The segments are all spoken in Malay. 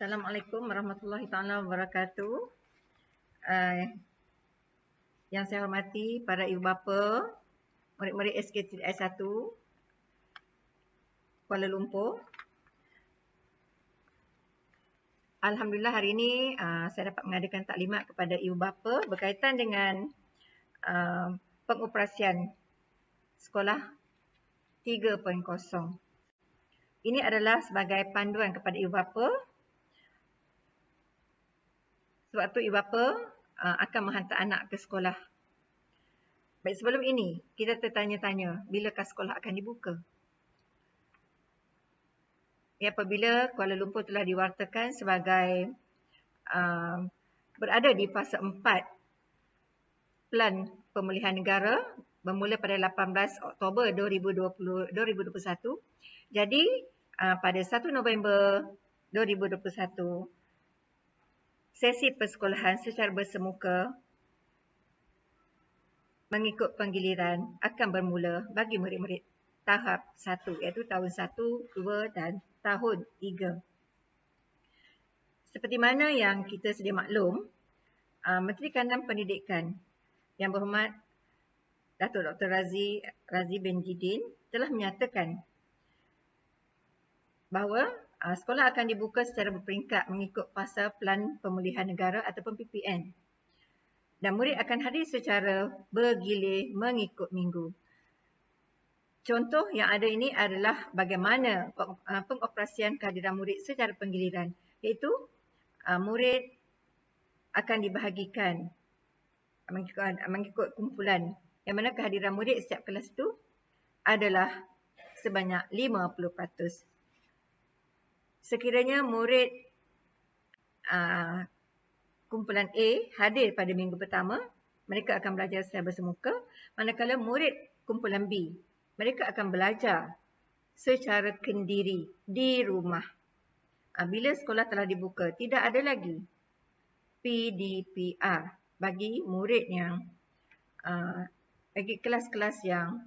Assalamualaikum warahmatullahi taala wabarakatuh. Yang saya hormati para ibu bapa, murid-murid SK1 Kuala Lumpur. Alhamdulillah hari ini saya dapat mengadakan taklimat kepada ibu bapa berkaitan dengan pengoperasian sekolah 3.0. Ini adalah sebagai panduan kepada ibu bapa. Sebab tu ibu bapa akan menghantar anak ke sekolah. Baik, sebelum ini kita tertanya-tanya bilakah sekolah akan dibuka. Apabila Kuala Lumpur telah diwartakan sebagai berada di fasa 4 Pelan Pemulihan Negara bermula pada 18 Oktober 2021. Jadi pada 1 November 2021 sesi persekolahan secara bersemuka mengikut penggiliran akan bermula bagi murid-murid tahap 1 iaitu tahun 1, 2 dan tahun 3. Seperti mana yang kita sedia maklum, Menteri Kanan Pendidikan Yang Berhormat Datuk Dr. Razi bin Jidin telah menyatakan bahawa sekolah akan dibuka secara berperingkat mengikut fasa Pelan Pemulihan Negara ataupun PPN. Dan murid akan hadir secara bergilir mengikut minggu. Contoh yang ada ini adalah bagaimana pengoperasian kehadiran murid secara penggiliran, iaitu murid akan dibahagikan mengikut kumpulan yang mana kehadiran murid setiap kelas itu adalah sebanyak 50%. Sekiranya murid kumpulan A hadir pada minggu pertama, mereka akan belajar secara bersemuka, manakala murid kumpulan B mereka akan belajar secara kendiri di rumah. Bila sekolah telah dibuka, tidak ada lagi PDPR bagi murid yang bagi kelas-kelas yang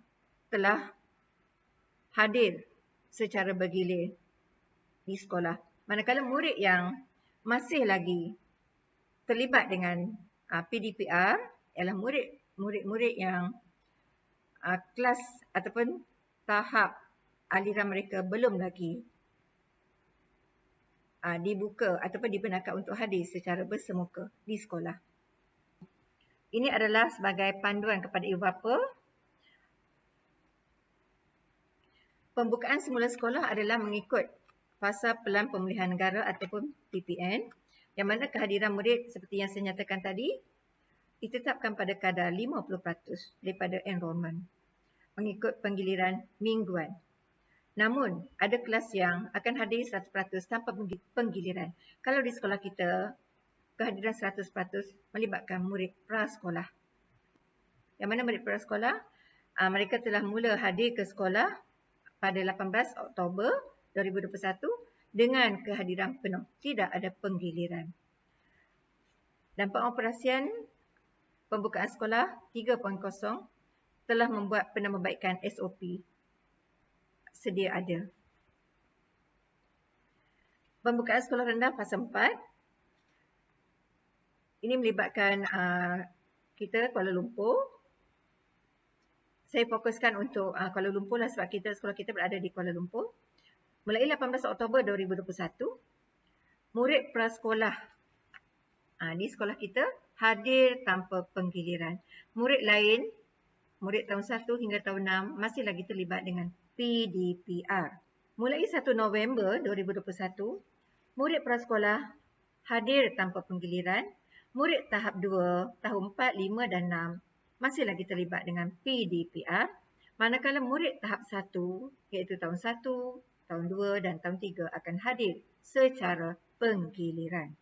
telah hadir secara bergilir di sekolah. Manakala murid yang masih lagi terlibat dengan PDPR ialah murid-murid yang kelas ataupun tahap aliran mereka belum lagi dibuka ataupun dibenarkan untuk hadir secara bersemuka di sekolah. Ini adalah sebagai panduan kepada ibu bapa. Pembukaan semula sekolah adalah mengikut fasa Pelan Pemulihan Negara ataupun PPN, yang mana kehadiran murid seperti yang saya nyatakan tadi ditetapkan pada kadar 50% daripada enrolment mengikut penggiliran mingguan. Namun, ada kelas yang akan hadir 100% tanpa penggiliran. Kalau di sekolah kita, kehadiran 100% melibatkan murid prasekolah. Yang mana murid prasekolah, mereka telah mula hadir ke sekolah pada 18 Oktober 2021 dengan kehadiran penuh, tidak ada penggiliran. Dan pengoperasian pembukaan sekolah 3.0 telah membuat penambahbaikan SOP sedia ada. Pembukaan sekolah rendah fasa 4 ini melibatkan kita Kuala Lumpur. Saya fokuskan untuk Kuala Lumpur lah sebab sekolah kita berada di Kuala Lumpur. Mulai 18 Oktober 2021, murid prasekolah di sekolah kita hadir tanpa penggiliran. Murid lain, murid tahun 1 hingga tahun 6 masih lagi terlibat dengan PDPR. Mulai 1 November 2021, murid prasekolah hadir tanpa penggiliran. Murid tahap 2, tahun 4, 5 dan 6 masih lagi terlibat dengan PDPR. Manakala murid tahap 1, iaitu tahun 1, tahun 2 dan tahun 3 akan hadir secara penggiliran.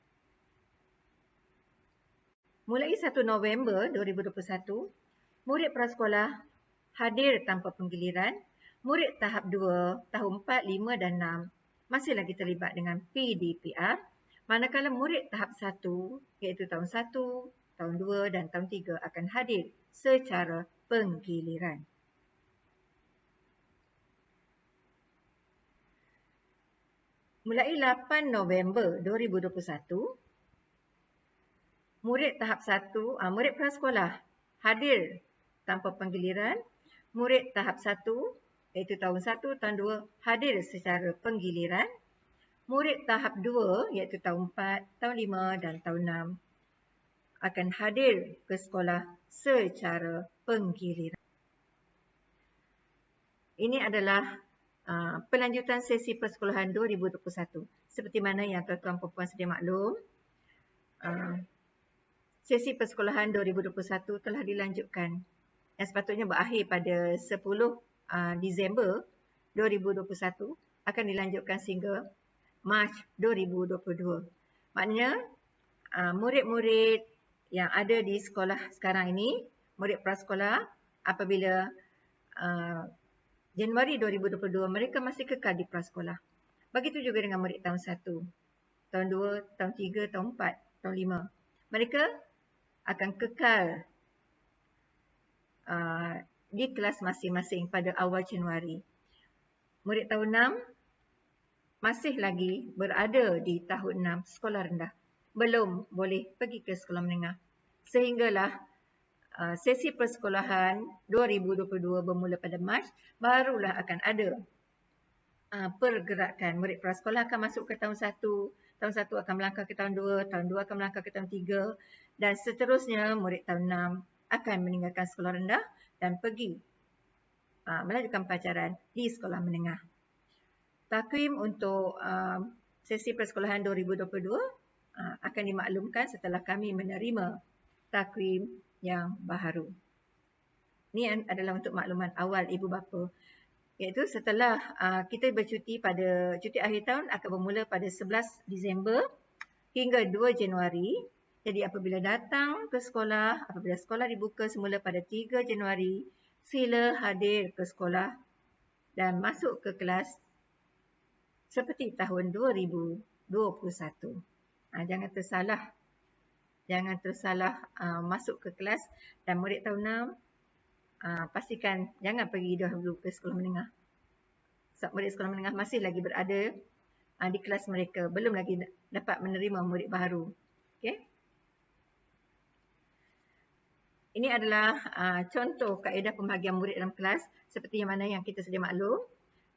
Mulai 1 November 2021, murid prasekolah hadir tanpa penggiliran. Murid tahap 2, tahun 4, 5 dan 6 masih lagi terlibat dengan PDPR. Manakala murid tahap 1, iaitu tahun 1, tahun 2 dan tahun 3 akan hadir secara penggiliran. Mulai 8 November 2021, murid tahap 1, murid prasekolah hadir tanpa penggiliran. Murid tahap 1 iaitu tahun 1, tahun 2 hadir secara penggiliran. Murid tahap 2 iaitu tahun 4, tahun 5 dan tahun 6 akan hadir ke sekolah secara penggiliran. Ini adalah pelanjutan sesi persekolahan 2021. Seperti mana yang tuan-tuan puan-puan sedia maklum, sesi persekolahan 2021 telah dilanjutkan. Yang sepatutnya berakhir pada 10 Disember 2021 akan dilanjutkan sehingga Mac 2022. Maknanya murid-murid yang ada di sekolah sekarang ini, murid prasekolah, apabila Januari 2022 mereka masih kekal di prasekolah. Begitu juga dengan murid tahun 1, tahun 2, tahun 3, tahun 4, tahun 5. Mereka akan kekal di kelas masing-masing pada awal Januari. Murid tahun 6 masih lagi berada di tahun 6 sekolah rendah. Belum boleh pergi ke sekolah menengah. Sehinggalah sesi persekolahan 2022 bermula pada Mac, barulah akan ada pergerakan. Murid prasekolah akan masuk ke tahun 1, tahun 1 akan melangkah ke tahun 2, tahun 2 akan melangkah ke tahun 3 dan seterusnya murid tahun 6 akan meninggalkan sekolah rendah dan pergi melanjutkan pelajaran di sekolah menengah. Takwim untuk sesi persekolahan 2022 akan dimaklumkan setelah kami menerima takwim yang baharu. Ini adalah untuk makluman awal ibu bapa. Iaitu setelah kita bercuti pada cuti akhir tahun akan bermula pada 11 Disember hingga 2 Januari. Jadi apabila datang ke sekolah, apabila sekolah dibuka semula pada 3 Januari, sila hadir ke sekolah dan masuk ke kelas seperti tahun 2021. Jangan tersalah. Jangan tersalah masuk ke kelas dan murid tahun 6 pastikan jangan pergi dahulu ke sekolah menengah. Sebab murid sekolah menengah masih lagi berada di kelas mereka. Belum lagi dapat menerima murid baru. Okay? Ini adalah contoh kaedah pembahagian murid dalam kelas seperti yang mana yang kita sedia maklum.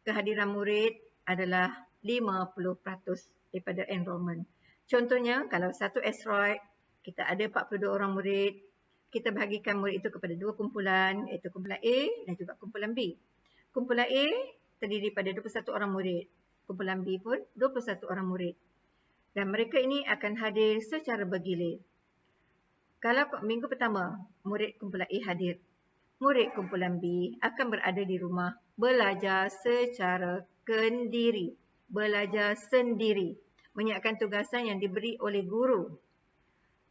Kehadiran murid adalah 50% daripada enrolment. Contohnya kalau satu asteroid kita ada 42 orang murid, kita bahagikan murid itu kepada dua kumpulan iaitu kumpulan A dan juga kumpulan B. Kumpulan A terdiri pada 21 orang murid. Kumpulan B pun 21 orang murid. Dan mereka ini akan hadir secara bergilir. Kalau minggu pertama, murid kumpulan A hadir. Murid kumpulan B akan berada di rumah belajar secara kendiri. Belajar sendiri. Menyiapkan tugasan yang diberi oleh guru.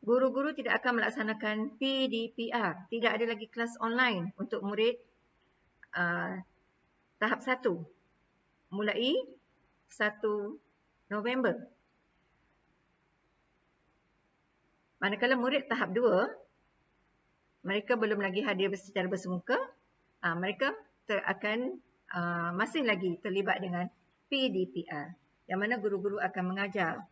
Guru-guru tidak akan melaksanakan PDPR. Tidak ada lagi kelas online untuk murid tahap 1. Mulai 1 November. Manakala murid tahap 2, mereka belum lagi hadir secara bersemuka, mereka akan masih lagi terlibat dengan PDPR. Yang mana guru-guru akan mengajar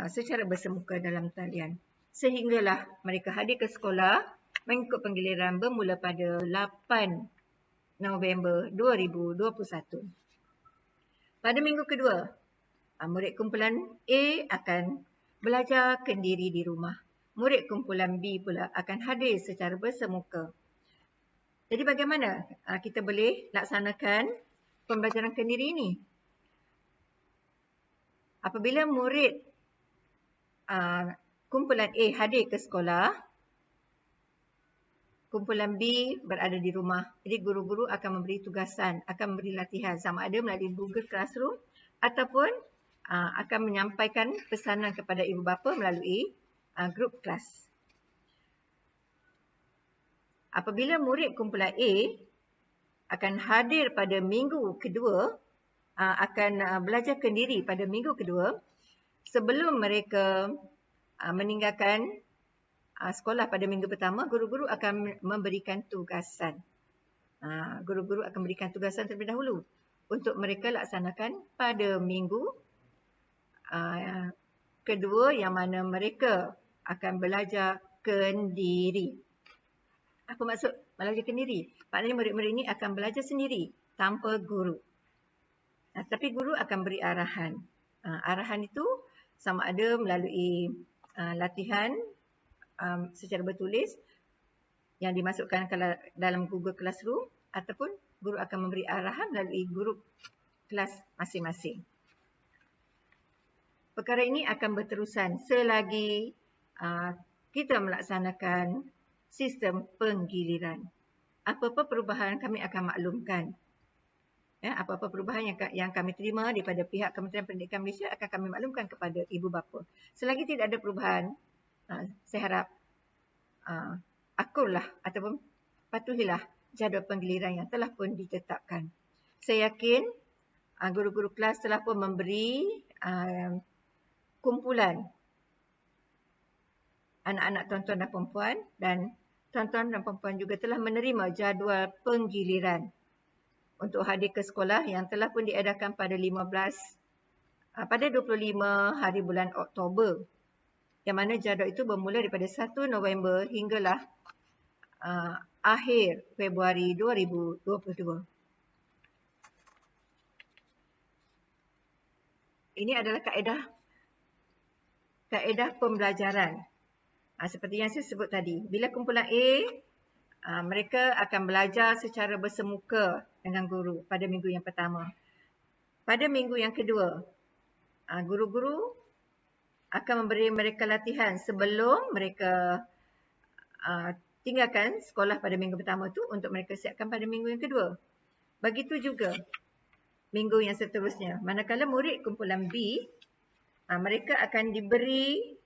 secara bersemuka dalam talian. Sehinggalah mereka hadir ke sekolah mengikut penggiliran bermula pada 8 November 2021. Pada minggu kedua, murid kumpulan A akan belajar kendiri di rumah. Murid kumpulan B pula akan hadir secara bersemuka. Jadi bagaimana kita boleh laksanakan pembelajaran kendiri ini? Apabila murid kumpulan A hadir ke sekolah, kumpulan B berada di rumah. Jadi guru-guru akan memberi tugasan, akan memberi latihan sama ada melalui Google Classroom ataupun akan menyampaikan pesanan kepada ibu bapa melalui grup kelas. Apabila murid kumpulan A akan hadir pada minggu kedua, akan belajar kendiri pada minggu kedua, sebelum mereka meninggalkan sekolah pada minggu pertama, guru-guru akan memberikan tugasan. Guru-guru akan memberikan tugasan terlebih dahulu untuk mereka laksanakan pada minggu kedua yang mana mereka akan belajar kendiri. Apa maksud belajar kendiri? Maknanya murid-murid ini akan belajar sendiri tanpa guru. Tapi guru akan beri arahan. Arahan itu sama ada melalui latihan secara bertulis yang dimasukkan dalam Google Classroom ataupun guru akan memberi arahan melalui grup kelas masing-masing. Perkara ini akan berterusan selagi kita melaksanakan sistem penggiliran. Apa-apa perubahan kami akan maklumkan. Apa-apa perubahan yang kami terima daripada pihak Kementerian Pendidikan Malaysia akan kami maklumkan kepada ibu bapa. Selagi tidak ada perubahan, saya harap akurlah ataupun patuhilah jadual penggiliran yang telah pun ditetapkan. Saya yakin guru-guru kelas telah pun memberi kumpulan anak-anak tuan-tuan dan perempuan, dan tuan-tuan dan perempuan juga telah menerima jadual penggiliran untuk hadir ke sekolah yang telah pun diedarkan pada 25 hari bulan Oktober. Yang mana jadual itu bermula daripada 1 November hinggalah akhir Februari 2022. Ini adalah kaedah pembelajaran. Seperti yang saya sebut tadi, bila kumpulan A, mereka akan belajar secara bersemuka dengan guru pada minggu yang pertama. Pada minggu yang kedua, guru-guru akan memberi mereka latihan sebelum mereka tinggalkan sekolah pada minggu pertama itu untuk mereka siapkan pada minggu yang kedua. Begitu juga minggu yang seterusnya. Manakala murid kumpulan B, mereka akan diberi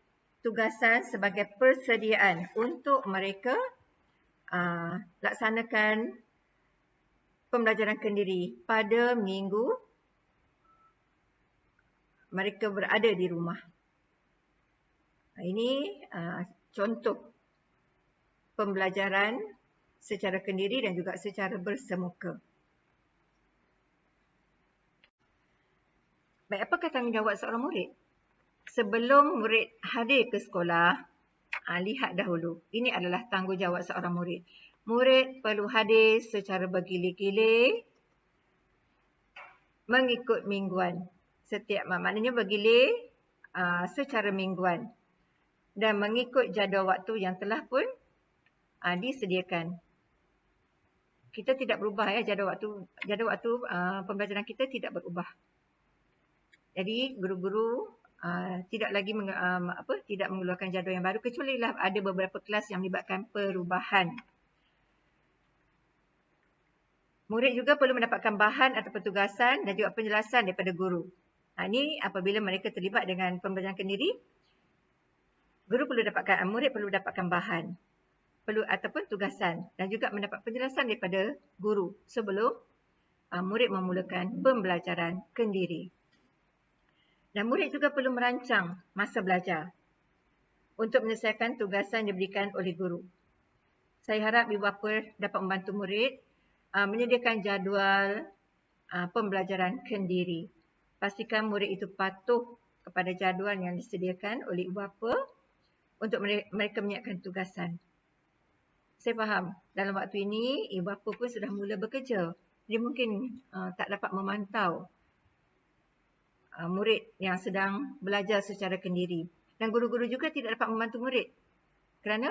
tugasan sebagai persediaan untuk mereka laksanakan pembelajaran kendiri pada minggu mereka berada di rumah. Ini contoh pembelajaran secara kendiri dan juga secara bersemuka. Baik, apakah tanggungjawab seorang murid? Sebelum murid hadir ke sekolah, lihat dahulu. Ini adalah tanggungjawab seorang murid. Murid perlu hadir secara bergilir-gilir mengikut mingguan. Maknanya bergilir secara mingguan dan mengikut jadual waktu yang telah pun disediakan. Kita tidak berubah jadual waktu pembelajaran kita tidak berubah. Jadi guru-guru tidak lagi tidak mengeluarkan jadual yang baru, kecuali ada beberapa kelas yang melibatkan perubahan. Murid juga perlu mendapatkan bahan atau petugasan dan juga penjelasan daripada guru. Ini apabila mereka terlibat dengan pembelajaran kendiri, murid perlu dapatkan bahan ataupun tugasan dan juga mendapat penjelasan daripada guru sebelum murid memulakan pembelajaran kendiri. Dan murid juga perlu merancang masa belajar untuk menyelesaikan tugasan yang diberikan oleh guru. Saya harap ibu bapa dapat membantu murid menyediakan jadual pembelajaran kendiri. Pastikan murid itu patuh kepada jadual yang disediakan oleh ibu bapa untuk mereka menyiapkan tugasan. Saya faham dalam waktu ini ibu bapa pun sudah mula bekerja. Dia mungkin tak dapat memantau murid yang sedang belajar secara kendiri. Dan guru-guru juga tidak dapat membantu murid. Kerana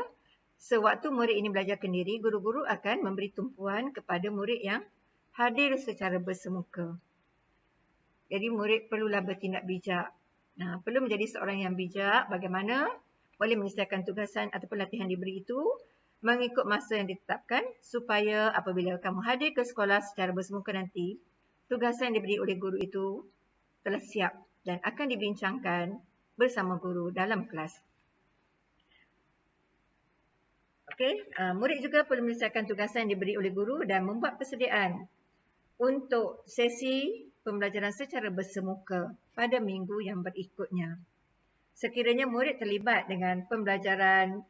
sewaktu murid ini belajar kendiri, guru-guru akan memberi tumpuan kepada murid yang hadir secara bersemuka. Jadi murid perlulah bertindak bijak. Perlu menjadi seorang yang bijak bagaimana boleh menyelesaikan tugasan ataupun latihan diberi itu mengikut masa yang ditetapkan supaya apabila kamu hadir ke sekolah secara bersemuka nanti, tugasan yang diberi oleh guru itu telah siap dan akan dibincangkan bersama guru dalam kelas. Murid juga perlu menyelesaikan tugasan yang diberi oleh guru dan membuat persediaan untuk sesi pembelajaran secara bersemuka pada minggu yang berikutnya. Sekiranya murid terlibat dengan pembelajaran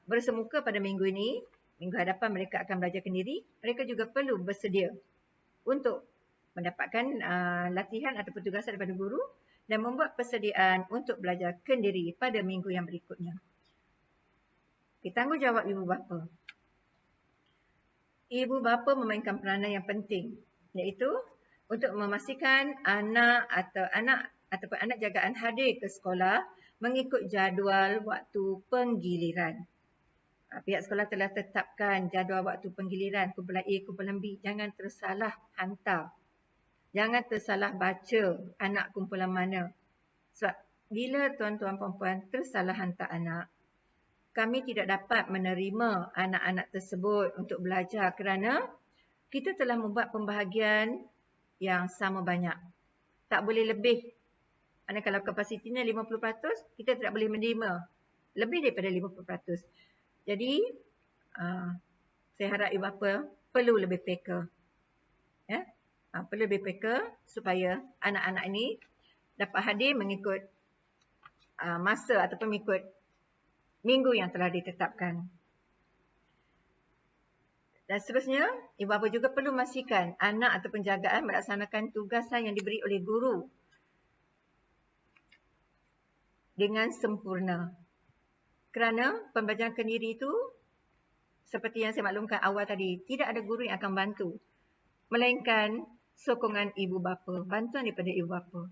bersemuka pada minggu ini, minggu hadapan mereka akan belajar kendiri, mereka juga perlu bersedia untuk mendapatkan latihan atau tugasan daripada guru dan membuat persediaan untuk belajar kendiri pada minggu yang berikutnya. Tanggungjawab ibu bapa. Ibu bapa memainkan peranan yang penting, iaitu untuk memastikan anak ataupun anak jagaan hadir ke sekolah mengikut jadual waktu penggiliran. Pihak sekolah telah tetapkan jadual waktu penggiliran kumpulan A, kumpulan B. Jangan tersalah hantar. Jangan tersalah baca anak kumpulan mana. Sebab bila tuan-tuan perempuan tersalah hantar anak, kami tidak dapat menerima anak-anak tersebut untuk belajar kerana kita telah membuat pembahagian yang sama banyak. Tak boleh lebih. Kerana kalau kapasitinya 50%, kita tidak boleh menerima lebih daripada 50%. Jadi, saya harap ibu bapa perlu lebih peka. Ya? Perlu lebih peka supaya anak-anak ini dapat hadir mengikut masa ataupun mengikut minggu yang telah ditetapkan. Dan seterusnya, ibu bapa juga perlu memastikan anak atau penjagaan melaksanakan tugasan yang diberi oleh guru dengan sempurna. Kerana pembelajaran kendiri itu, seperti yang saya maklumkan awal tadi, tidak ada guru yang akan bantu. Melainkan sokongan ibu bapa, bantuan daripada ibu bapa.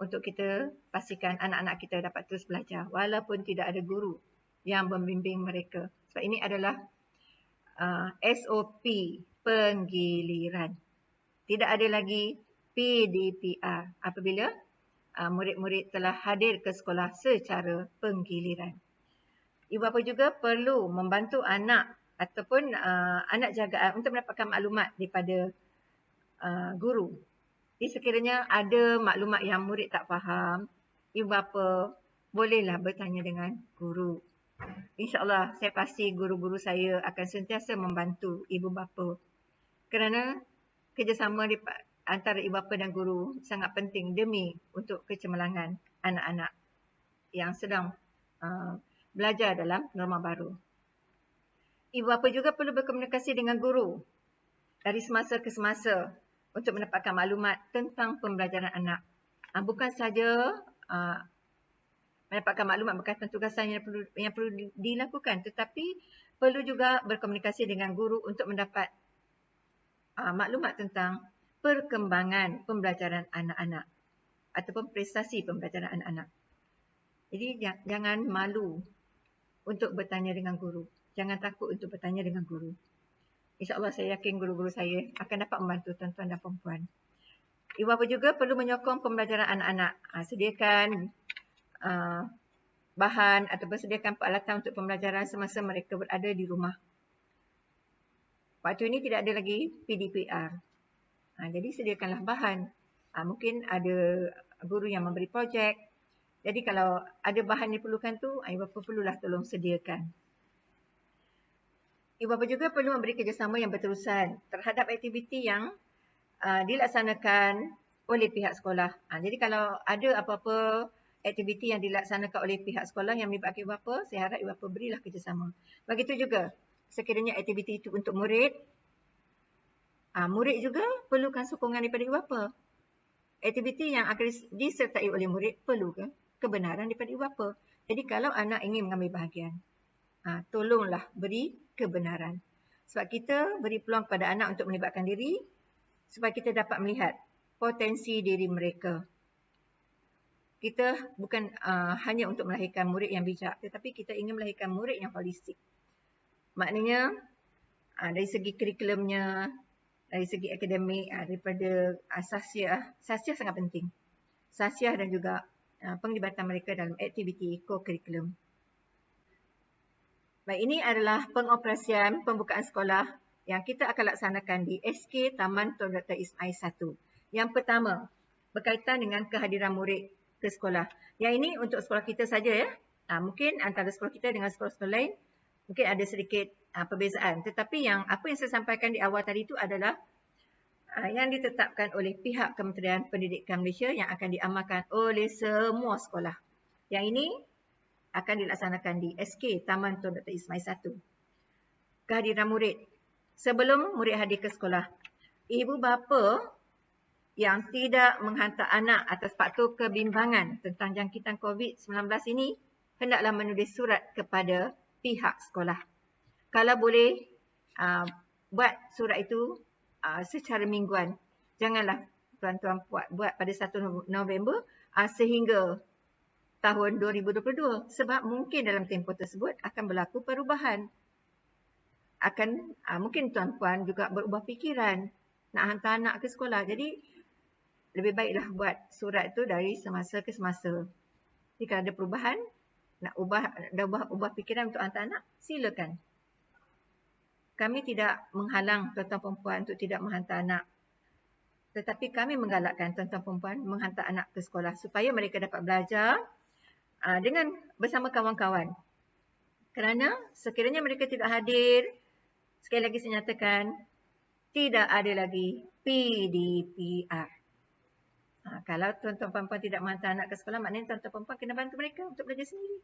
Untuk kita pastikan anak-anak kita dapat terus belajar walaupun tidak ada guru yang membimbing mereka. Sebab ini adalah SOP penggiliran. Tidak ada lagi PDPR apabila murid-murid telah hadir ke sekolah secara penggiliran. Ibu bapa juga perlu membantu anak ataupun anak jagaan untuk mendapatkan maklumat daripada guru. Jadi sekiranya ada maklumat yang murid tak faham, ibu bapa bolehlah bertanya dengan guru. InsyaAllah saya pasti guru-guru saya akan sentiasa membantu ibu bapa. Kerana kerjasama antara ibu bapa dan guru sangat penting demi untuk kecemerlangan anak-anak yang sedang belajar dalam norma baru. Ibu bapa juga perlu berkomunikasi dengan guru dari semasa ke semasa untuk mendapatkan maklumat tentang pembelajaran anak. Bukan saja mendapatkan maklumat berkaitan tugasan yang perlu dilakukan, tetapi perlu juga berkomunikasi dengan guru untuk mendapat maklumat tentang perkembangan pembelajaran anak-anak ataupun prestasi pembelajaran anak-anak. Jadi jangan malu untuk bertanya dengan guru. Jangan takut untuk bertanya dengan guru. InsyaAllah saya yakin guru-guru saya akan dapat membantu tuan-tuan dan perempuan. Ibu bapa juga perlu menyokong pembelajaran anak-anak. Sediakan bahan ataupun sediakan peralatan untuk pembelajaran semasa mereka berada di rumah. Waktu ini tidak ada lagi PDPR. Jadi sediakanlah bahan. Mungkin ada guru yang memberi projek. Jadi kalau ada bahan yang diperlukan tu, ibu bapa perlulah tolong sediakan. Ibu bapa juga perlu memberi kerjasama yang berterusan terhadap aktiviti yang dilaksanakan oleh pihak sekolah. Jadi kalau ada apa-apa aktiviti yang dilaksanakan oleh pihak sekolah yang melibatkan ibu bapa, saya harap ibu bapa berilah kerjasama. Begitu juga sekiranya aktiviti itu untuk murid, murid juga perlukan sokongan daripada ibu bapa. Aktiviti yang akan disertai oleh murid perlu kebenaran daripada ibu bapa. Jadi kalau anak ingin mengambil bahagian, tolonglah beri kebenaran. Sebab kita beri peluang kepada anak untuk melibatkan diri supaya kita dapat melihat potensi diri mereka. Kita bukan hanya untuk melahirkan murid yang bijak, tetapi kita ingin melahirkan murid yang holistik. Maknanya dari segi kurikulumnya, dari segi akademik, daripada sasiah sangat penting. Sasiah dan juga penglibatan mereka dalam aktiviti co-kurikulum. Baik, ini adalah pengoperasian pembukaan sekolah yang kita akan laksanakan di SK Taman Tun Dr. Ismail 1. Yang pertama, berkaitan dengan kehadiran murid ke sekolah. Yang ini untuk sekolah kita saja ya. Mungkin antara sekolah kita dengan sekolah-sekolah lain mungkin ada sedikit perbezaan. Tetapi apa yang saya sampaikan di awal tadi itu adalah yang ditetapkan oleh pihak Kementerian Pendidikan Malaysia yang akan diamalkan oleh semua sekolah. Yang ini akan dilaksanakan di SK Taman Tun Dr. Ismail 1. Kehadiran murid. Sebelum murid hadir ke sekolah, ibu bapa yang tidak menghantar anak atas faktor kebimbangan tentang jangkitan COVID-19 ini, hendaklah menulis surat kepada pihak sekolah. Kalau boleh, buat surat itu secara mingguan. Janganlah tuan-tuan buat pada 1 November sehingga tahun 2022. Sebab mungkin dalam tempoh tersebut akan berlaku perubahan. Mungkin tuan-puan juga berubah fikiran nak hantar anak ke sekolah. Jadi lebih baiklah buat surat tu dari semasa ke semasa. Jika ada perubahan, nak ubah fikiran untuk hantar anak, silakan. Kami tidak menghalang tuan-tuan perempuan untuk tidak menghantar anak. Tetapi kami menggalakkan tuan-tuan perempuan menghantar anak ke sekolah supaya mereka dapat belajar dengan bersama kawan-kawan. Kerana sekiranya mereka tidak hadir, sekali lagi saya nyatakan, tidak ada lagi PDPR. Kalau tuan-tuan perempuan tidak menghantar anak ke sekolah, maknanya tuan-tuan perempuan kena bantu mereka untuk belajar sendiri.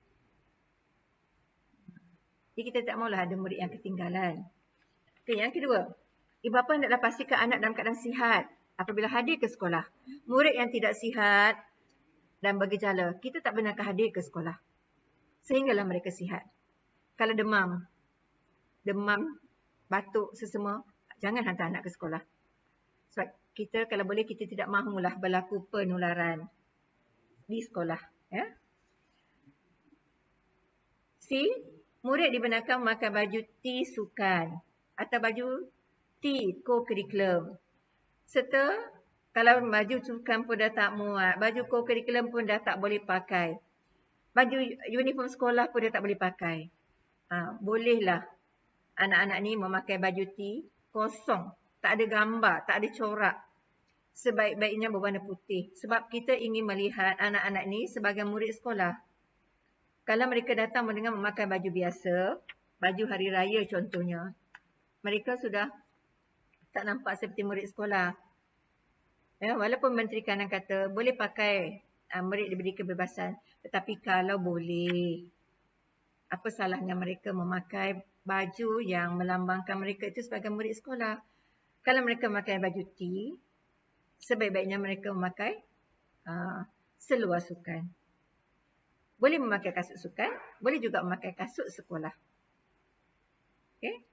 Jadi kita tak maulah ada murid yang ketinggalan. Okay, yang kedua, ibu bapa hendaklah pastikan anak dalam keadaan sihat apabila hadir ke sekolah. Murid yang tidak sihat dan bergejala, kita tak benarkan hadir ke sekolah. Sehinggalah mereka sihat. Kalau demam, batuk, sesama, jangan hantar anak ke sekolah. Sebab kita kalau boleh kita tidak mahulah berlaku penularan di sekolah. Ya. C. Murid dibenarkan memakai baju T sukan atau baju T co-curriculum. Serta kalau baju sukan pun dah tak muat, baju co-curriculum pun dah tak boleh pakai. Baju uniform sekolah pun dah tak boleh pakai. Bolehlah anak-anak ni memakai baju T kosong. Tak ada gambar, tak ada corak. Sebaik-baiknya berwarna putih. Sebab kita ingin melihat anak-anak ni sebagai murid sekolah. Kalau mereka datang dengan memakai baju biasa, baju hari raya contohnya, mereka sudah tak nampak seperti murid sekolah. Ya, walaupun Menteri Kanan kata boleh pakai, murid diberi kebebasan. Tetapi kalau boleh, apa salahnya mereka memakai baju yang melambangkan mereka itu sebagai murid sekolah. Kalau mereka memakai baju T, sebaik-baiknya mereka memakai seluar sukan. Boleh memakai kasut sukan, boleh juga memakai kasut sekolah. Okay.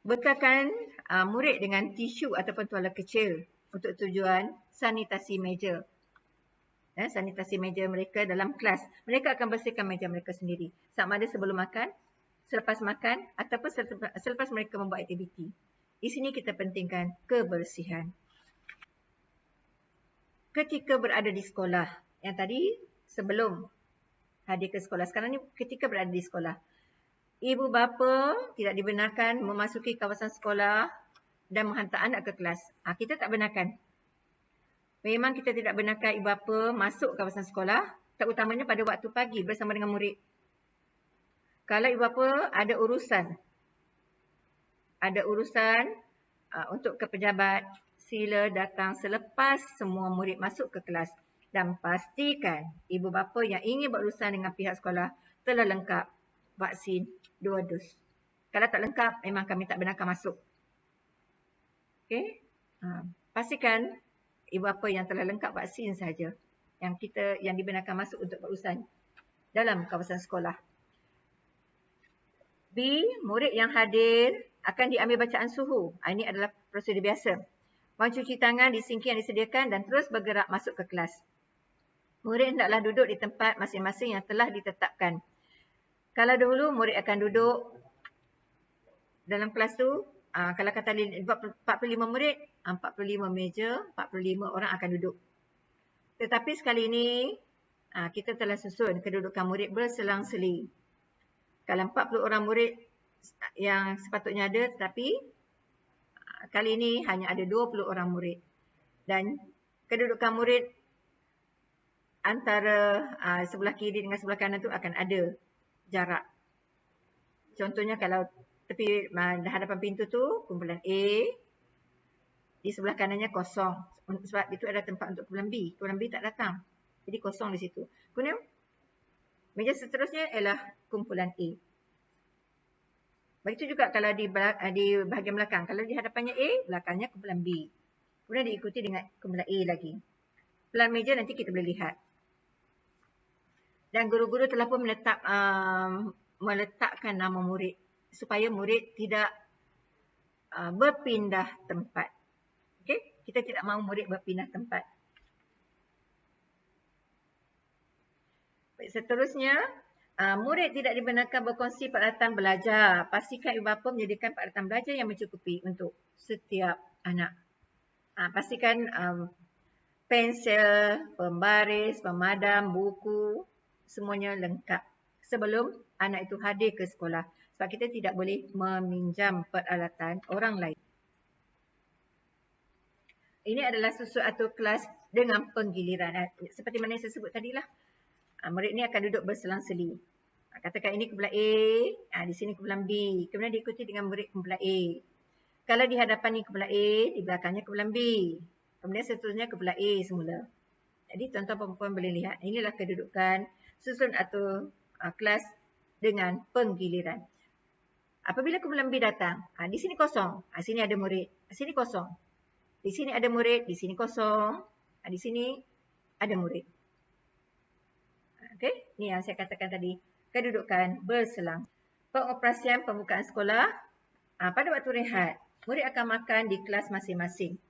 Bekalkan murid dengan tisu ataupun tuala kecil untuk tujuan sanitasi meja. Sanitasi meja mereka dalam kelas. Mereka akan bersihkan meja mereka sendiri. Sama ada sebelum makan, selepas makan ataupun selepas mereka membuat aktiviti. Di sini kita pentingkan kebersihan. Ketika berada di sekolah. Yang tadi sebelum hadir ke sekolah. Sekarang ni ketika berada di sekolah. Ibu bapa tidak dibenarkan memasuki kawasan sekolah dan menghantar anak ke kelas. Kita tak benarkan. Memang kita tidak benarkan ibu bapa masuk kawasan sekolah, terutamanya pada waktu pagi bersama dengan murid. Kalau ibu bapa ada urusan untuk ke pejabat, sila datang selepas semua murid masuk ke kelas. Dan pastikan ibu bapa yang ingin berurusan dengan pihak sekolah telah lengkap vaksin 2 dos. Kalau tak lengkap, memang kami tak benarkan masuk. Okay? Pastikan ibu bapa yang telah lengkap vaksin saja yang dibenarkan masuk untuk berurusan dalam kawasan sekolah. B. Murid yang hadir akan diambil bacaan suhu. Ini adalah prosedur biasa. Mencuci tangan di sinki yang disediakan dan terus bergerak masuk ke kelas. Murid hendaklah duduk di tempat masing-masing yang telah ditetapkan. Kalau dahulu murid akan duduk dalam kelas tu, kalau kata 45 murid, 45 meja, 45 orang akan duduk. Tetapi sekali ini, kita telah susun kedudukan murid berselang-seli. Kalau 40 orang murid yang sepatutnya ada, tetapi kali ini hanya ada 20 orang murid. Dan kedudukan murid antara sebelah kiri dengan sebelah kanan tu akan ada jarak. Contohnya kalau tepi hadapan pintu tu kumpulan A, di sebelah kanannya kosong. Sebab itu ada tempat untuk kumpulan B. Kumpulan B tak datang. Jadi kosong di situ. Kemudian meja seterusnya ialah kumpulan A. Begitu juga kalau di bahagian belakang. Kalau di hadapannya A, belakangnya kumpulan B. Kemudian diikuti dengan kumpulan A lagi. Pelan meja nanti kita boleh lihat. Dan guru-guru telah pun meletakkan nama murid supaya murid tidak berpindah tempat. Okey, kita tidak mahu murid berpindah tempat. Baik, seterusnya, murid tidak dibenarkan berkongsi peralatan belajar. Pastikan ibu bapa menyediakan peralatan belajar yang mencukupi untuk setiap anak. Pastikan pensel, pembaris, pemadam, buku, semuanya lengkap sebelum anak itu hadir ke sekolah. Sebab kita tidak boleh meminjam peralatan orang lain. Ini adalah susun atau kelas dengan penggiliran. Seperti mana yang saya sebut tadilah. Murid ni akan duduk berselang-seli. Katakan ini kumpulan A, di sini kumpulan B. Kemudian diikuti dengan murid kumpulan A. Kalau di hadapan ni kumpulan A, di belakangnya kumpulan B. Kemudian seterusnya kumpulan A semula. Jadi tuan-tuan dan puan boleh lihat, inilah kedudukan susun atau kelas dengan penggiliran. Apabila kumpulan B datang, di sini kosong, sini ada murid, sini kosong. Di sini ada murid, di sini kosong, di sini ada murid. Okey, ni yang saya katakan tadi, kedudukan berselang. Pengoperasian pembukaan sekolah, pada waktu rehat, murid akan makan di kelas masing-masing.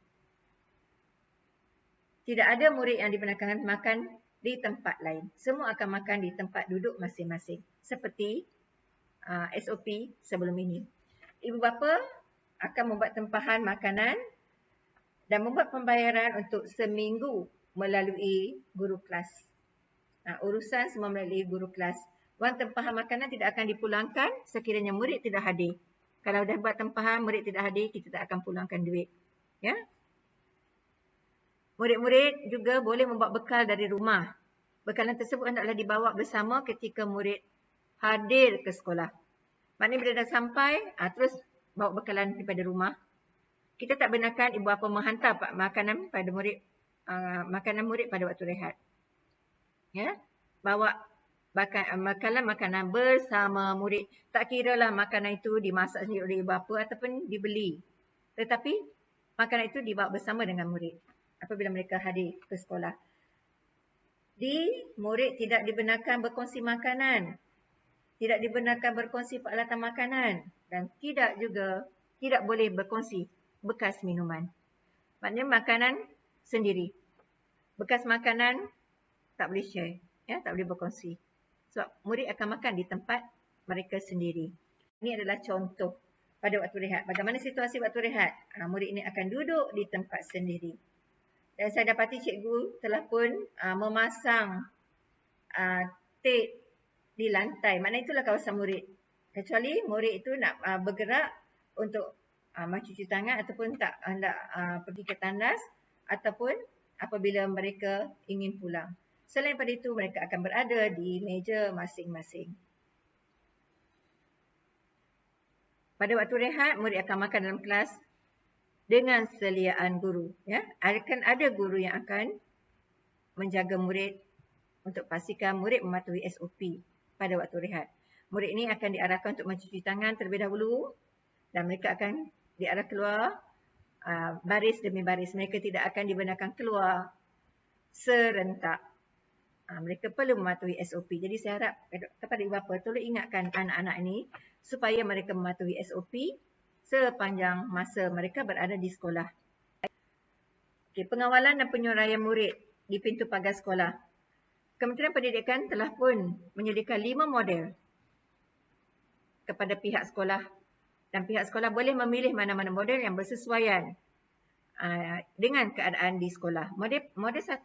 Tidak ada murid yang dibenarkan makan di tempat lain. Semua akan makan di tempat duduk masing-masing. Seperti SOP sebelum ini. Ibu bapa akan membuat tempahan makanan dan membuat pembayaran untuk seminggu melalui guru kelas. Urusan semua melalui guru kelas. Wang tempahan makanan tidak akan dipulangkan sekiranya murid tidak hadir. Kalau dah buat tempahan, murid tidak hadir, kita tak akan pulangkan duit. Ya. Murid-murid juga boleh membawa bekal dari rumah. Bekalan tersebut hendaklah dibawa bersama ketika murid hadir ke sekolah. Maknanya bila dah sampai, terus bawa bekalan daripada rumah. Kita tak benarkan ibu bapa menghantar makanan pada murid, makanan murid pada waktu rehat. Ya, bawa makanan bersama murid. Tak kiralah makanan itu dimasak sendiri oleh ibu bapa ataupun dibeli. Tetapi makanan itu dibawa bersama dengan murid apabila mereka hadir ke sekolah. Murid tidak dibenarkan berkongsi makanan. Tidak dibenarkan berkongsi peralatan makanan. Dan tidak boleh berkongsi bekas minuman. Maknanya makanan sendiri. Bekas makanan tak boleh share. Ya, tak boleh berkongsi. Sebab murid akan makan di tempat mereka sendiri. Ini adalah contoh pada waktu rehat. Bagaimana situasi waktu rehat? Murid ini akan duduk di tempat sendiri. Dan saya dapati cikgu telah pun memasang tape di lantai. Maknanya itulah kawasan murid. Kecuali murid itu nak bergerak untuk mencuci tangan ataupun tak hendak pergi ke tandas ataupun apabila mereka ingin pulang. Selain daripada itu, mereka akan berada di meja masing-masing. Pada waktu rehat, murid akan makan dalam kelas dengan seliaan guru. Ya, akan ada guru yang akan menjaga murid untuk pastikan murid mematuhi SOP pada waktu rehat. Murid ini akan diarahkan untuk mencuci tangan terlebih dahulu dan mereka akan diarah keluar baris demi baris. Mereka tidak akan dibenarkan keluar serentak. Mereka perlu mematuhi SOP. Jadi saya harap kepada ibu bapa tolong ingatkan anak-anak ini supaya mereka mematuhi SOP sepanjang masa mereka berada di sekolah. Okay, pengawalan dan penyuraian murid di pintu pagar sekolah. Kementerian Pendidikan telah pun menyediakan 5 model kepada pihak sekolah dan pihak sekolah boleh memilih mana-mana model yang bersesuaian dengan keadaan di sekolah. Model 1,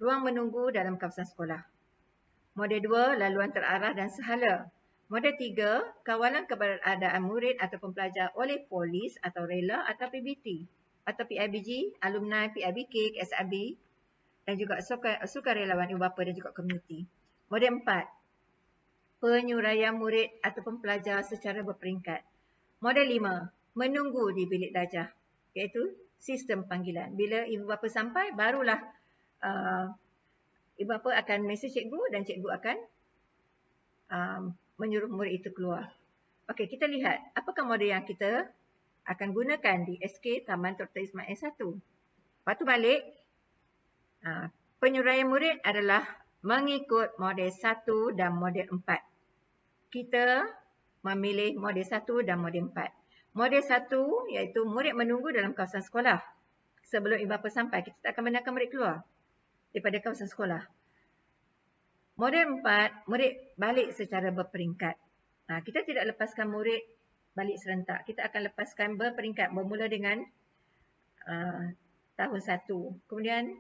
ruang menunggu dalam kawasan sekolah. Model 2, laluan terarah dan sehala. Model 3, kawalan keberadaan murid ataupun pelajar oleh polis atau rela atau PBT atau PIBG, alumni, PIBK, KSRB dan juga sukarelawan ibu bapa dan juga komuniti. Model 4, penyuraian murid ataupun pelajar secara berperingkat. Model 5, menunggu di bilik darjah iaitu sistem panggilan. Bila ibu bapa sampai, barulah ibu bapa akan mesej cikgu dan cikgu akan menyuruh murid itu keluar. Okey, kita lihat apakah model yang kita akan gunakan di SK Taman Dr. Ismail 1. Waktu balik, penyuraian murid adalah mengikut model 1 dan model 4. Kita memilih model 1 dan model 4. Model 1 iaitu murid menunggu dalam kawasan sekolah. Sebelum ibu bapa sampai, kita tak akan benarkan murid keluar daripada kawasan sekolah. Model 4, murid balik secara berperingkat. Kita tidak lepaskan murid balik serentak. Kita akan lepaskan berperingkat bermula dengan tahun 1. Kemudian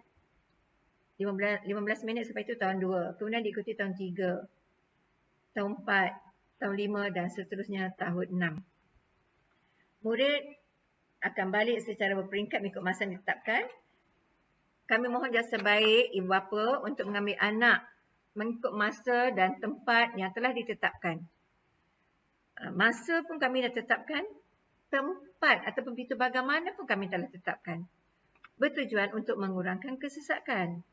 15 minit sampai itu tahun 2. Kemudian diikuti tahun 3, tahun 4, tahun 5 dan seterusnya tahun 6. Murid akan balik secara berperingkat mengikut masa yang ditetapkan. Kami mohon jasa baik ibu bapa untuk mengambil anak mengikut masa dan tempat yang telah ditetapkan. Masa pun kami dah tetapkan, tempat ataupun pintu pagar mana pun kami telah tetapkan. Bertujuan untuk mengurangkan kesesakan.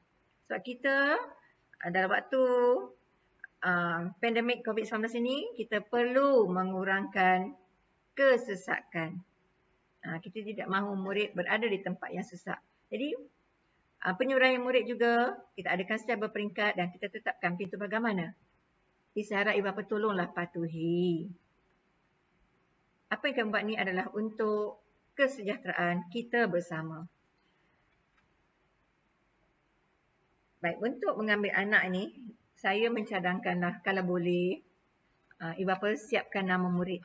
Sebab kita dalam waktu pandemik COVID-19 ini, kita perlu mengurangkan kesesakan. Kita tidak mahu murid berada di tempat yang sesak. Jadi, penyuraian murid juga kita adakan secara berperingkat dan kita tetapkan pintu pagar mana. Saya harap ibu bapa tolonglah patuhi. Apa yang kami buat ni adalah untuk kesejahteraan kita bersama. Baik, untuk mengambil anak ni, saya mencadangkanlah kalau boleh, ibu bapa siapkan nama murid.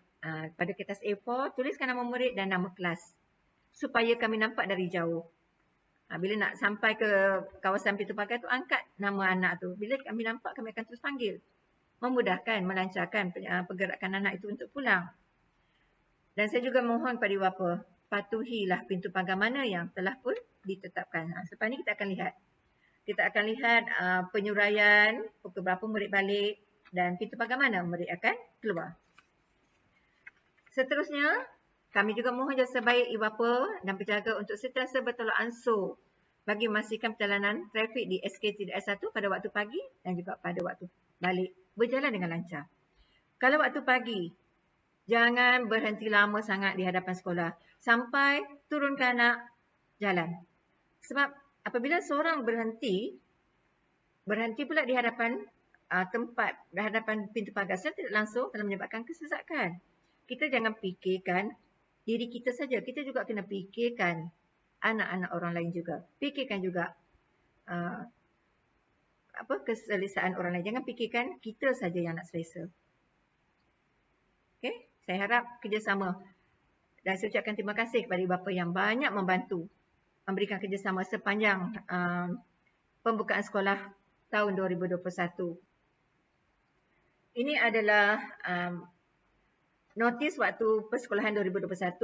Pada kertas A4, tuliskan nama murid dan nama kelas. Supaya kami nampak dari jauh. Bila nak sampai ke kawasan pintu pagar tu, angkat nama anak tu. Bila kami nampak, kami akan terus panggil. Memudahkan, melancarkan pergerakan anak itu untuk pulang. Dan saya juga mohon kepada ibu bapa, patuhilah pintu pagar mana yang telah pun ditetapkan. Selepas ni kita akan lihat. Kita akan lihat penyuraian, pukul berapa murid balik dan pintu pagar mana murid akan keluar. Seterusnya, kami juga mohon jasa baik ibu bapa dan penjaga untuk sentiasa bertolak ansur bagi memastikan perjalanan trafik di SK3S1 pada waktu pagi dan juga pada waktu balik berjalan dengan lancar. Kalau waktu pagi, jangan berhenti lama sangat di hadapan sekolah sampai turunkan anak jalan. Sebab apabila seorang berhenti pula di hadapan di hadapan pintu pagar, secara tidak langsung telah menyebabkan kesesakan. Kita jangan fikirkan diri kita saja. Kita juga kena fikirkan anak-anak orang lain juga. Fikirkan juga keselesaan orang lain. Jangan fikirkan kita saja yang nak selesa. Okay? Saya harap kerjasama. Dan saya ucapkan terima kasih kepada ibu bapa yang banyak membantu memberikan kerjasama sepanjang pembukaan sekolah tahun 2021. Ini adalah notis waktu persekolahan 2021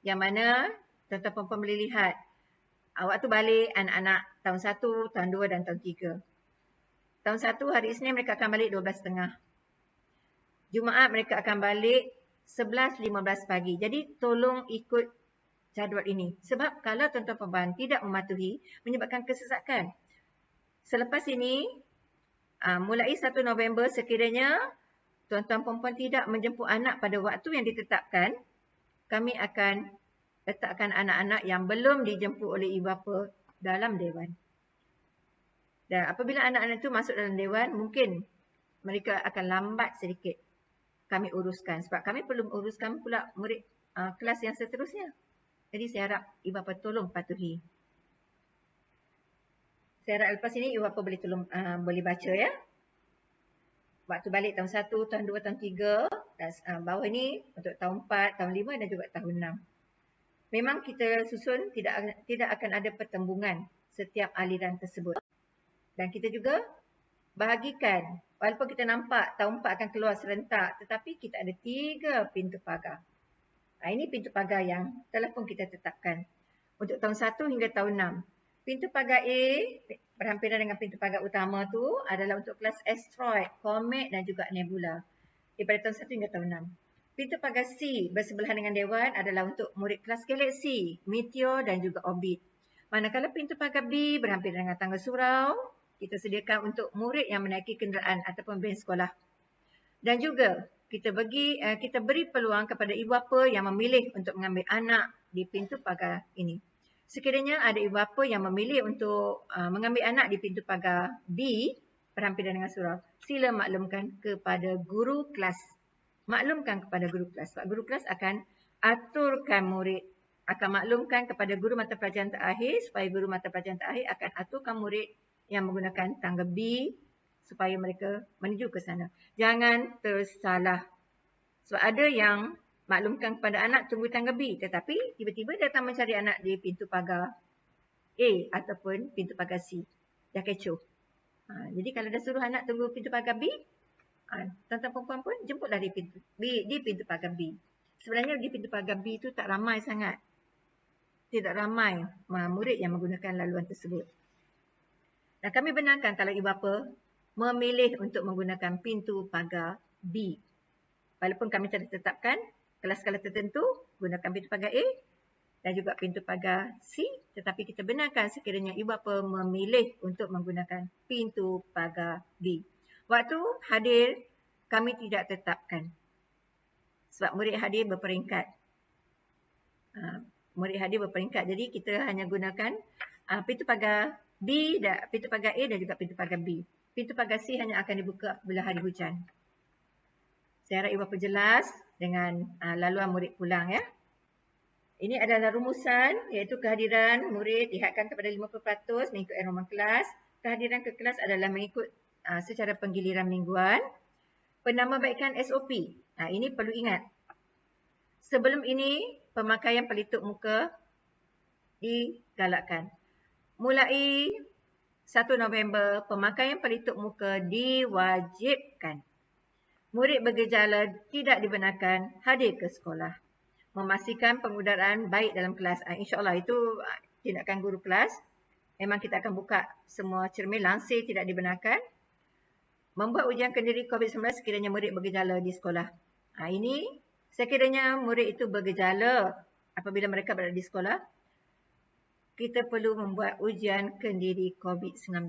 yang mana tuan-tuan puan-puan boleh lihat waktu balik anak-anak tahun 1, tahun 2 dan tahun 3. Tahun 1 hari Isnin mereka akan balik 12.30. Jumaat mereka akan balik 11.15 pagi. Jadi tolong ikut jadual ini. Sebab kalau tuan-tuan puan-puan tidak mematuhi menyebabkan kesesakan. Selepas ini mulai 1 November sekiranya tuan-tuan perempuan tidak menjemput anak pada waktu yang ditetapkan, kami akan letakkan anak-anak yang belum dijemput oleh ibu bapa dalam dewan. Dan apabila anak-anak itu masuk dalam dewan, mungkin mereka akan lambat sedikit kami uruskan. Sebab kami perlu uruskan pula murid kelas yang seterusnya. Jadi saya harap ibu bapa tolong patuhi. Saya harap lepas ini ibu bapa boleh baca ya. Waktu balik tahun 1, tahun 2, tahun 3 dan bawah ini untuk tahun 4, tahun 5 dan juga tahun 6. Memang kita susun tidak akan ada pertembungan setiap aliran tersebut. Dan kita juga bahagikan, walaupun kita nampak tahun 4 akan keluar serentak, tetapi kita ada 3 pintu pagar. Ini pintu pagar yang telah pun kita tetapkan. Untuk tahun 1 hingga tahun 6. Pintu pagar A berhampiran dengan pintu pagar utama tu adalah untuk kelas asteroid, komet dan juga nebula. Daripada tahun 1 hingga tahun 6. Pintu pagar C bersebelahan dengan dewan adalah untuk murid kelas galaksi, meteor dan juga orbit. Manakala pintu pagar B berhampiran dengan tangga surau, kita sediakan untuk murid yang menaiki kenderaan ataupun van sekolah. Dan juga kita beri peluang kepada ibu bapa yang memilih untuk mengambil anak di pintu pagar ini. sekiranya ada ibu bapa yang memilih untuk mengambil anak di pintu pagar B berhampiran dengan surau, sila maklumkan kepada guru kelas. Maklumkan kepada guru kelas. Sebab guru kelas akan aturkan murid, akan maklumkan kepada guru mata pelajaran terakhir supaya guru mata pelajaran terakhir akan aturkan murid yang menggunakan tangga B supaya mereka menuju ke sana. Jangan tersalah. Sebab ada yang maklumkan kepada anak tunggu tangga B, tetapi tiba-tiba datang mencari anak di pintu pagar A ataupun pintu pagar C. Dah kecoh. Jadi kalau dah suruh anak tunggu pintu pagar B, tuan-tuan perempuan pun jemputlah di pintu pagar B. Sebenarnya di pintu pagar B tu tak ramai sangat. Tidak ramai murid yang menggunakan laluan tersebut. Dan kami benarkan kalau ibu bapa memilih untuk menggunakan pintu pagar B. Walaupun kami telah tetapkan kelas-kelas tertentu gunakan pintu pagar A dan juga pintu pagar C, tetapi kita benarkan sekiranya ibu bapa memilih untuk menggunakan pintu pagar B. Waktu hadir kami tidak tetapkan. Sebab murid hadir berperingkat. Murid hadir berperingkat. Jadi kita hanya gunakan pintu pagar B, pintu pagar A dan juga pintu pagar B. Pintu pagar C hanya akan dibuka bila hari hujan. Saya harap ibu bapa jelas dengan laluan murid pulang ya. Ini adalah rumusan iaitu kehadiran murid dihadkan kepada 50% mengikut enrollment kelas. Kehadiran ke kelas adalah mengikut secara penggiliran mingguan. Penambahbaikan SOP. Ini perlu ingat. Sebelum ini, pemakaian pelitup muka digalakkan. Mulai 1 November, pemakaian pelitup muka diwajibkan. Murid bergejala tidak dibenarkan hadir ke sekolah. Memastikan pengudaraan baik dalam kelas. InsyaAllah itu tindakan guru kelas. Memang kita akan buka semua cermin, langsir tidak dibenarkan. Membuat ujian kendiri COVID-19 sekiranya murid bergejala di sekolah. Ini sekiranya murid itu bergejala apabila mereka berada di sekolah, kita perlu membuat ujian kendiri COVID-19.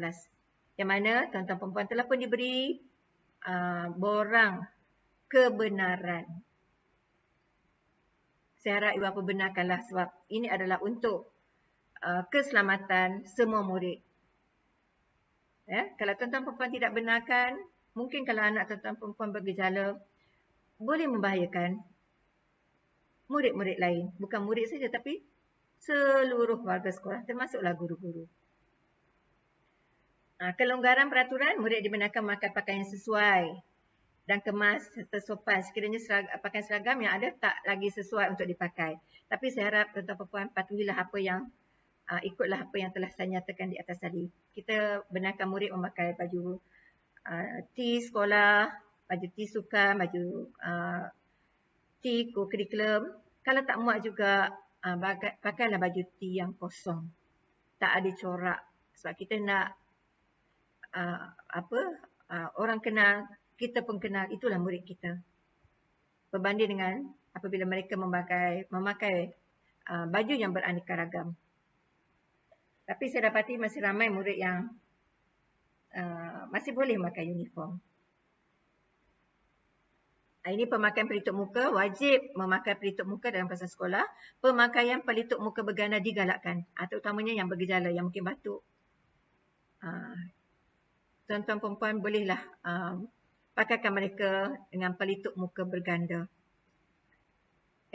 Yang mana tuan-tuan perempuan telah pun diberi borang kebenaran. Saya harap ibu bapa benarkanlah sebab ini adalah untuk keselamatan semua murid. Ya, kalau tuan-tuan perempuan tidak benarkan, mungkin kalau anak tuan-tuan perempuan bergejala, boleh membahayakan murid-murid lain. Bukan murid saja tapi seluruh warga sekolah termasuklah guru-guru. Kelonggaran peraturan, murid dibenarkan memakai pakaian sesuai dan kemas serta sopan. Sekiranya pakaian seragam yang ada tak lagi sesuai untuk dipakai. Tapi saya harap tuan-tuan perempuan patuhilah apa yang ikutlah apa yang telah saya nyatakan di atas tadi. Kita benarkan murid memakai baju T sekolah, baju T sukan, baju T co-curriculum. Kalau tak muat juga, pakailah baju T yang kosong. Tak ada corak. Sebab kita nak orang kenal, kita pun kenal, itulah murid kita. Berbanding dengan apabila mereka memakai baju yang beraneka ragam. Tapi saya dapati masih ramai murid yang masih boleh memakai uniform. Ini pemakaian pelitup muka, wajib memakai pelitup muka dalam kawasan sekolah. Pemakaian pelitup muka berganda digalakkan, terutamanya yang bergejala, yang mungkin batuk. Tuan-tuan perempuan bolehlah pakaikan mereka dengan pelitup muka berganda.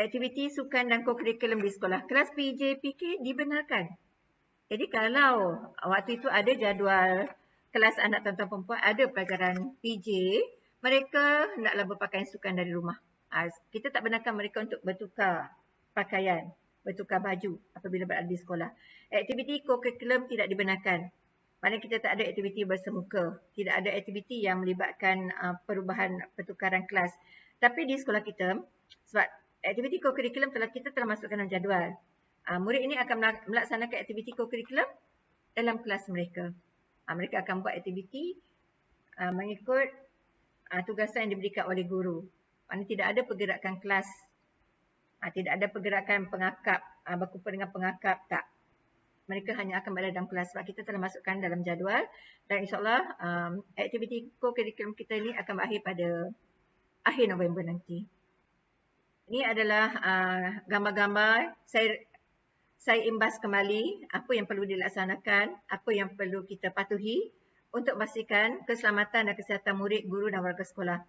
Aktiviti sukan dan co-curriculum di sekolah. Kelas PJ, PK dibenarkan. Jadi kalau waktu itu ada jadual kelas anak tuan-tuan perempuan, ada pelajaran PJ, mereka hendaklah berpakaian sukan dari rumah. Kita tak benarkan mereka untuk bertukar pakaian, bertukar baju apabila berada di sekolah. Aktiviti co-curriculum tidak dibenarkan. Maknanya kita tak ada aktiviti bersemuka. Tidak ada aktiviti yang melibatkan perubahan pertukaran kelas. Tapi di sekolah kita, sebab aktiviti co-curriculum kita telah masukkan dalam jadual. Murid ini akan melaksanakan aktiviti co-curriculum dalam kelas mereka. Mereka akan buat aktiviti mengikut tugasan yang diberikan oleh guru. Maknanya tidak ada pergerakan kelas. Tidak ada pergerakan pengakap, berkumpul dengan pengakap, tak. Mereka hanya akan berada dalam kelas sebab kita telah masukkan dalam jadual. Dan insyaAllah aktiviti co-curriculum kita ini akan berakhir pada akhir November nanti. Ini adalah gambar-gambar. saya imbas kembali apa yang perlu dilaksanakan, apa yang perlu kita patuhi untuk memastikan keselamatan dan kesihatan murid, guru dan warga sekolah.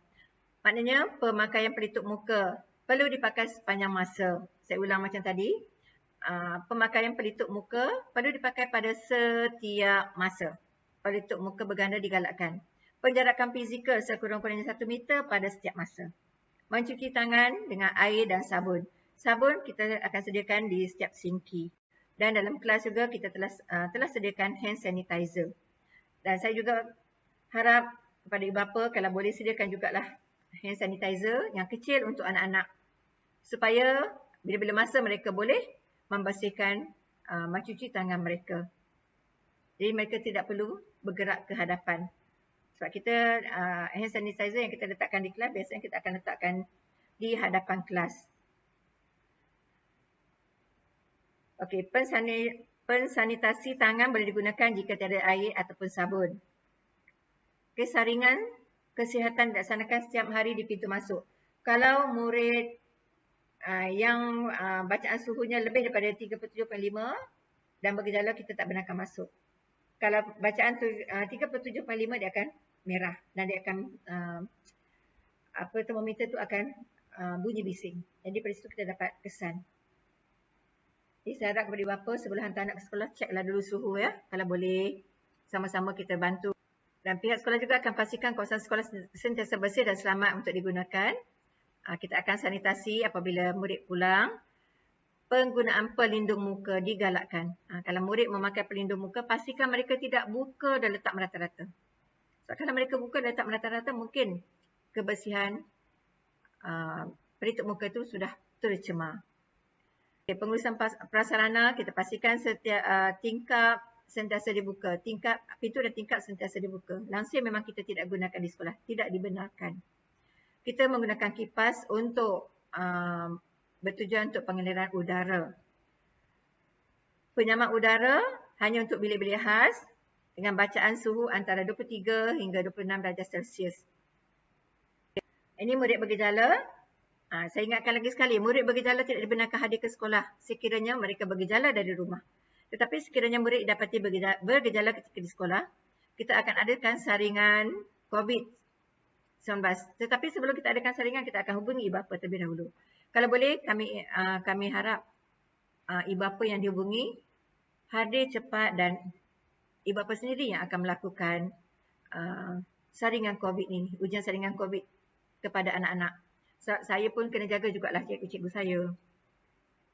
Maknanya pemakaian pelitup muka perlu dipakai sepanjang masa. Saya ulang macam tadi, pemakaian pelitup muka perlu dipakai pada setiap masa. Pelitup muka berganda digalakkan. Penjarakan fizikal sekurang-kurangnya 1 meter pada setiap masa. Mencuci tangan dengan air dan sabun. Sabun kita akan sediakan di setiap sinki. Dan dalam kelas juga kita telah sediakan hand sanitizer. Dan saya juga harap kepada ibu bapa kalau boleh sediakan jugalah hand sanitizer yang kecil untuk anak-anak. Supaya bila-bila masa mereka boleh membersihkan, mencuci tangan mereka. Jadi mereka tidak perlu bergerak ke hadapan. Sebab kita hand sanitizer yang kita letakkan di kelas, biasanya kita akan letakkan di hadapan kelas. Okey, pensanitasi tangan boleh digunakan jika tiada air ataupun sabun. Okey, saringan kesihatan dilaksanakan setiap hari di pintu masuk. Kalau murid yang bacaan suhunya lebih daripada 37.5 dan bergejala, kita tak benarkan masuk. Kalau bacaan 37.5 dia akan merah dan dia akan termometer tu akan bunyi bising. Jadi pada situ kita dapat kesan. Jadi saya harap kepada ibu bapa sebelum hantar anak ke sekolah, ceklah dulu suhu ya. Kalau boleh sama-sama kita bantu. Dan pihak sekolah juga akan pastikan kawasan sekolah sentiasa bersih dan selamat untuk digunakan. Kita akan sanitasi apabila murid pulang. Penggunaan pelindung muka digalakkan. Kalau murid memakai pelindung muka, pastikan mereka tidak buka dan letak merata-rata. Sebab kalau mereka buka dan letak merata-rata, mungkin kebersihan pelitup muka itu sudah tercemar. Okay, pengurusan prasarana, kita pastikan setiap tingkap sentiasa dibuka. Pintu dan tingkap sentiasa dibuka. Langsir memang kita tidak gunakan di sekolah. Tidak dibenarkan. Kita menggunakan kipas untuk bertujuan untuk pengaliran udara. Penyamak udara hanya untuk bilik-bilik khas dengan bacaan suhu antara 23 hingga 26 darjah Celsius. Ini murid bergejala. Saya ingatkan lagi sekali, murid bergejala tidak dibenarkan hadir ke sekolah sekiranya mereka bergejala dari rumah. Tetapi sekiranya murid dapati bergejala ketika di sekolah, kita akan adakan saringan COVID-19. Tetapi sebelum kita adakan saringan, kita akan hubungi ibu bapa terlebih dahulu. Kalau boleh, kami harap ibu bapa yang dihubungi hadir cepat dan ibu bapa sendiri yang akan melakukan saringan COVID ini, ujian saringan COVID kepada anak-anak. Saya pun kena jaga jugalah cikgu-cikgu saya.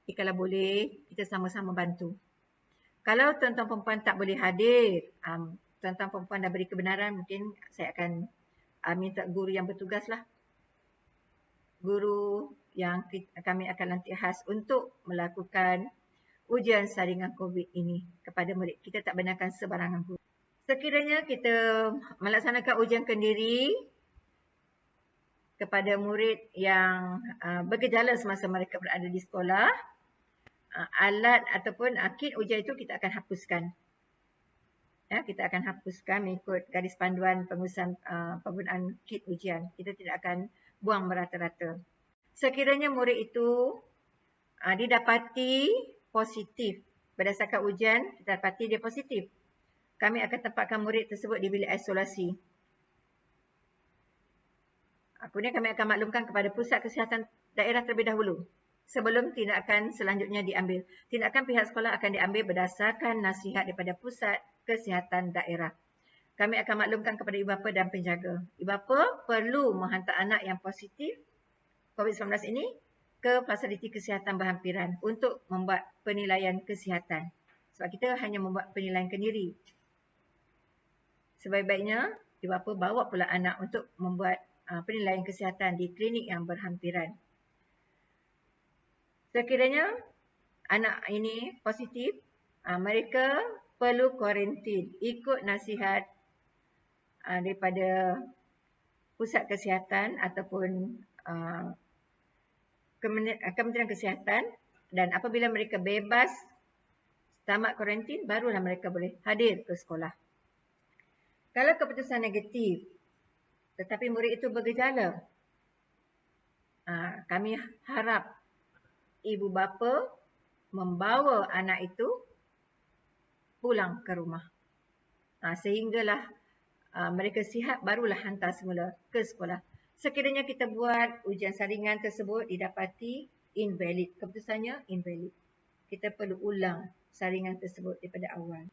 Jadi kalau boleh, kita sama-sama bantu. Kalau tuan-tuan perempuan tak boleh hadir, tuan-tuan perempuan dah beri kebenaran, mungkin saya akan minta guru yang bertugas lah. Guru yang kami akan lantik khas untuk melakukan ujian saringan COVID ini kepada murid. Kita tak benarkan sebarangan guru. Sekiranya kita melaksanakan ujian kendiri kepada murid yang bergejala semasa mereka berada di sekolah, alat ataupun kit ujian itu kita akan hapuskan. Ya, kita akan hapuskan mengikut garis panduan pengurusan penggunaan kit ujian. Kita tidak akan buang merata-rata. Sekiranya murid itu didapati positif berdasarkan ujian, kita dapati dia positif, kami akan tempatkan murid tersebut di bilik isolasi. Kemudian kami akan maklumkan kepada pusat kesihatan daerah terlebih dahulu sebelum tindakan selanjutnya diambil. Tindakan pihak sekolah akan diambil berdasarkan nasihat daripada pusat kesihatan daerah. Kami akan maklumkan kepada ibu bapa dan penjaga. Ibu bapa perlu menghantar anak yang positif COVID-19 ini ke fasiliti kesihatan berhampiran untuk membuat penilaian kesihatan. Sebab kita hanya membuat penilaian kendiri. Sebaik-baiknya ibu bapa bawa pula anak untuk membuat penilaian kesihatan di klinik yang berhampiran. Sekiranya anak ini positif, mereka perlu kuarantin ikut nasihat daripada pusat kesihatan ataupun Kementerian Kesihatan, dan apabila mereka bebas tamat kuarantin, barulah mereka boleh hadir ke sekolah. Kalau keputusan negatif tetapi murid itu bergejala, kami harap ibu bapa membawa anak itu pulang ke rumah. Sehinggalah mereka sihat, barulah hantar semula ke sekolah. Sekiranya kita buat ujian saringan tersebut didapati invalid, keputusannya invalid, kita perlu ulang saringan tersebut daripada awal.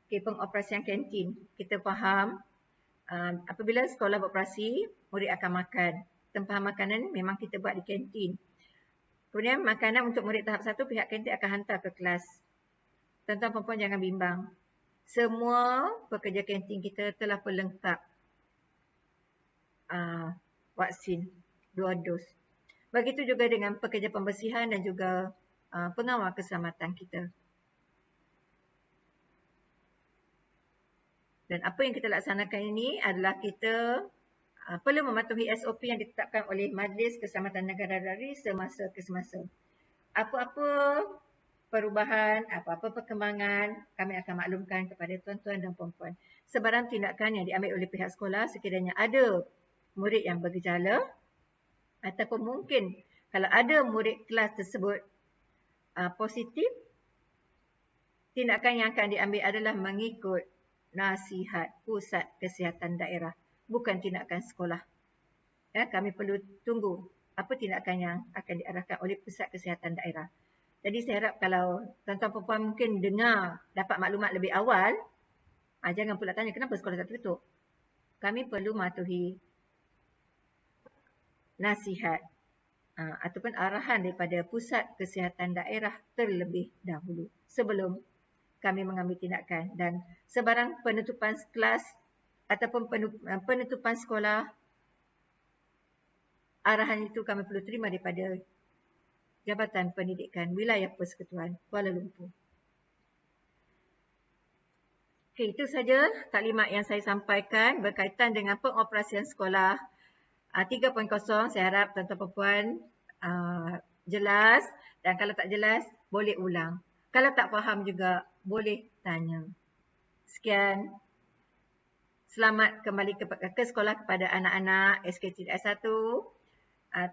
Okay, pengoperasian kantin. Kita faham apabila sekolah beroperasi, murid akan makan. Tempahan makanan memang kita buat di kantin. Kemudian makanan untuk murid tahap 1, pihak kantin akan hantar ke kelas. Tuan-tuan perempuan jangan bimbang. Semua pekerja kantin kita telah pelengkap vaksin 2 dos. Begitu juga dengan pekerja pembersihan dan juga pengawal keselamatan kita. Dan apa yang kita laksanakan ini adalah kita perlu mematuhi SOP yang ditetapkan oleh Majlis Keselamatan Negara dari semasa ke semasa. Apa-apa perubahan, apa-apa perkembangan, kami akan maklumkan kepada tuan-tuan dan puan-puan. Sebarang tindakan yang diambil oleh pihak sekolah sekiranya ada murid yang bergejala ataupun mungkin kalau ada murid kelas tersebut positif, tindakan yang akan diambil adalah mengikut nasihat Pusat Kesihatan Daerah, bukan tindakan sekolah. Ya, kami perlu tunggu apa tindakan yang akan diarahkan oleh Pusat Kesihatan Daerah. Jadi saya harap kalau tuan-tuan perempuan mungkin dengar, dapat maklumat lebih awal, jangan pula tanya kenapa sekolah tak tutup. Kami perlu mematuhi nasihat ataupun arahan daripada Pusat Kesihatan Daerah terlebih dahulu sebelum kami mengambil tindakan. Dan sebarang penutupan kelas ataupun penutupan sekolah, arahan itu kami perlu terima daripada Jabatan Pendidikan Wilayah Persekutuan Kuala Lumpur. Okey, itu saja taklimat yang saya sampaikan berkaitan dengan pengoperasian sekolah 3.0. Saya harap tuan-tuan perempuan jelas, dan kalau tak jelas boleh ulang. Kalau tak faham juga boleh tanya. Sekian. Selamat kembali ke sekolah kepada anak-anak SKTDS 1.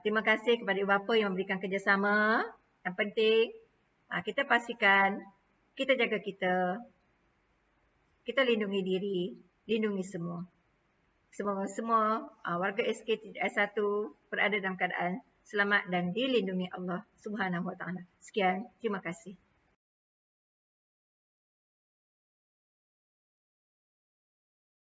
Terima kasih kepada ibu bapa yang memberikan kerjasama. Yang penting, kita pastikan kita jaga kita lindungi diri, lindungi semua. Semoga semua warga SKTDS 1 berada dalam keadaan selamat dan dilindungi Allah Subhanahu Wa Taala. Sekian, terima kasih.